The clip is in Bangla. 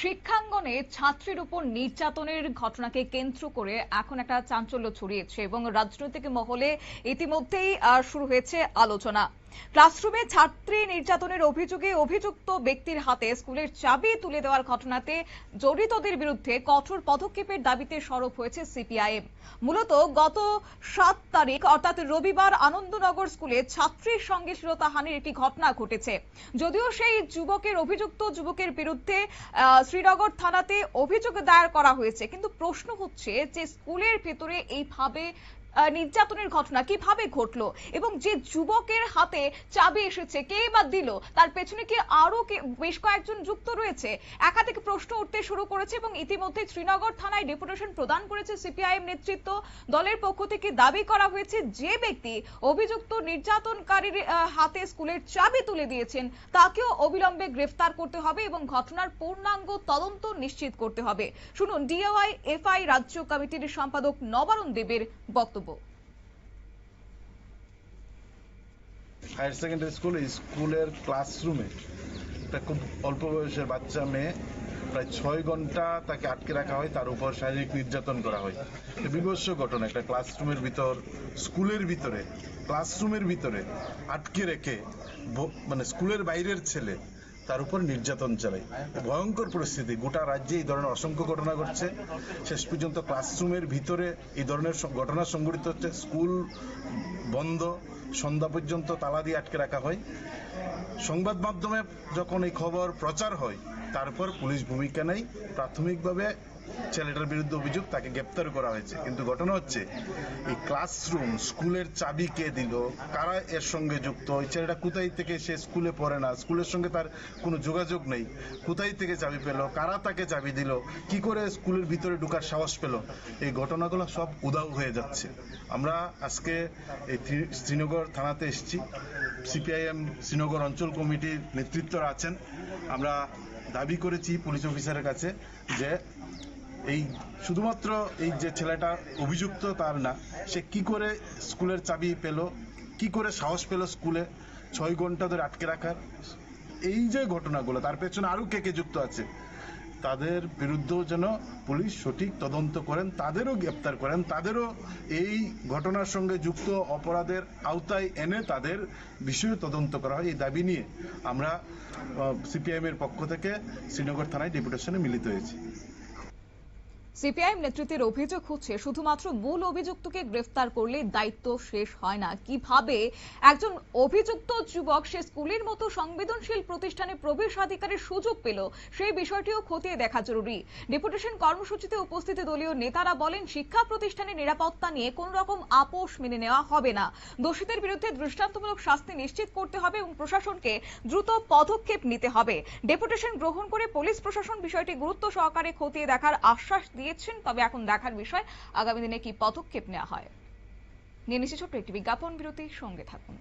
শিক্ষাঙ্গনে ছাত্রীর উপর নির্যাতনের ঘটনাকে কেন্দ্র করে এখন একটা চাঞ্চল্য ছড়িয়েছে এবং রাজনৈতিক মহলে ইতিমধ্যেই শুরু হয়েছে আলোচনা। ক্লাসরুমে ছাত্রী নির্যাতনের অভিযোগে অভিযুক্ত ব্যক্তির হাতে স্কুলের চাবি তুলে দেওয়ার ঘটনাতে জড়িতদের বিরুদ্ধে কঠোর পদক্ষেপের দাবিতে সরব হয়েছে সিপিআইএম। মূলত গত ৭ তারিখ অর্থাৎ রবিবার আনন্দনগর স্কুলে ছাত্রীর সঙ্গে শ্লীলতাহানির একটি ঘটনা ঘটেছে। যদিও সেই অভিযুক্ত যুবকের বিরুদ্ধে শ্রীনগর থানাতে অভিযোগ দায়ের করা হয়েছে, কিন্তু প্রশ্ন হচ্ছে যে স্কুলের ভেতরে এইভাবে নির্যাতনের ঘটনা কিভাবে ঘটলো এবং যে যুবকের হাতে চাবি এসেছে কে বা দিল, তার পেছনে কি আরো বেশ কয়েকজন যুক্ত রয়েছে? একাধিক প্রশ্ন উঠতে শুরু করেছে এবং ইতিমধ্যে শ্রীনগর থানায় ডেপুটেশন প্রদান করেছে সিপিআইএম নেতৃত্ব। দলের পক্ষ থেকে দাবি করা হয়েছে যে ব্যক্তি অভিযুক্ত নির্যাতনকারীর হাতে স্কুলের চাবি তুলে দিয়েছেন তাকেও অবিলম্বে গ্রেফতার করতে হবে এবং ঘটনার পূর্ণাঙ্গ তদন্ত নিশ্চিত করতে হবে। শুনুন ডিওয়াইএফআই রাজ্য কমিটির সম্পাদক নবারুণ দেবের বক্তব্য। হায়ার সেকেন্ডারি স্কুলের ক্লাসরুমে একটা খুব অল্প বয়সের বাচ্চা মেয়ে প্রায় ৬ ঘন্টা তাকে আটকে রাখা হয়, তার উপর শারীরিক নির্যাতন করা হয়। বিভৎস ঘটনা, একটা ক্লাসরুমের ভিতর, স্কুলের ভিতরে, ক্লাসরুমের ভিতরে আটকে রেখে মানে স্কুলের বাইরের ছেলে তার উপর নির্যাতন চালায়। ভয়ঙ্কর পরিস্থিতি, গোটা রাজ্যে এই ধরনের অসংখ্য ঘটনা ঘটছে। শেষ পর্যন্ত ক্লাসরুমের ভিতরে এই ধরনের ঘটনা সংঘটিত হচ্ছে। স্কুল বন্ধ, সন্ধ্যা পর্যন্ত তালা দিয়ে আটকে রাখা হয়। সংবাদ মাধ্যমে যখন এই খবর প্রচার হয়, তারপর পুলিশ ভূমিকা নেই। প্রাথমিকভাবে ছেলেটার বিরুদ্ধে অভিযোগ, তাকে গ্রেপ্তার করা হয়েছে। কিন্তু ঘটনা হচ্ছে এই ক্লাসরুম, স্কুলের চাবি কে দিল, কারা এর সঙ্গে যুক্ত, ওই ছেলেটা কোথায় থেকে, সে স্কুলে পড়ে না, স্কুলের সঙ্গে তার কোনো যোগাযোগ নেই, কোথায় থেকে চাবি পেল, কারা তাকে চাবি দিল, কি করে স্কুলের ভিতরে ঢোকার সাহস পেল, এই ঘটনাগুলো সব উধাও হয়ে যাচ্ছে। আমরা আজকে এই শ্রীনগর থানাতে এসেছি। সিপিআইএম শ্রীনগর অঞ্চল কমিটির নেতৃত্বরা আছেন। আমরা দাবি করেছি পুলিশ অফিসারের কাছে যে এই শুধুমাত্র এই যে ছেলেটা অভিযুক্ত তার না, সে কি করে স্কুলের চাবি পেল, কি করে সাহস পেল স্কুলে ৬ ঘন্টা ধরে আটকে রাখার, এই যে ঘটনাগুলো, তার পেছনে আরো কে কে যুক্ত আছে, তাদের বিরুদ্ধেও যেন পুলিশ সঠিক তদন্ত করেন, তাদেরও গ্রেপ্তার করেন, তাদেরও এই ঘটনার সঙ্গে যুক্ত অপরাধের আওতায় এনে তাদের বিষয়ে তদন্ত করা হয়। এই দাবি নিয়ে আমরা সিপিআইএম এর পক্ষ থেকে শ্রীনগর থানায় ডেপুটেশনে মিলিত হয়েছি। সিপিআইএম নেতৃত্বের অভিযোগ হচ্ছে শুধুমাত্র মূল অভিযুক্তকে গ্রেফতার করলে দায়িত্ব শেষ হয় না। কিভাবে একজন অভিযুক্ত যুবক সে স্কুলের মতো সংবেদনশীল প্রতিষ্ঠানে প্রবেশাধিকারের সুযোগ পেল, সেই বিষয়টিও খতিয়ে দেখা জরুরি। ডেপুটেশন কর্মসূচিতে উপস্থিত দলীয় নেতারা বলেন, শিক্ষা প্রতিষ্ঠানের নিরাপত্তা নিয়ে কোন রকম আপোষ মেনে নেওয়া হবে না। দোষীদের বিরুদ্ধে দৃষ্টান্তমূলক শাস্তি নিশ্চিত করতে হবে এবং প্রশাসনকে দ্রুত পদক্ষেপ নিতে হবে। ডেপুটেশন গ্রহণ করে পুলিশ প্রশাসন বিষয়টি গুরুত্ব সহকারে খতিয়ে দেখার আশ্বাস দিয়েছেন। তবে এখন দেখার বিষয় আগামী দিনে কি পদক্ষেপ নেওয়া হয়। নিয়ে নিচ্ছি ছোট্ট একটি বিজ্ঞাপন বিরতি, সঙ্গে থাকুন।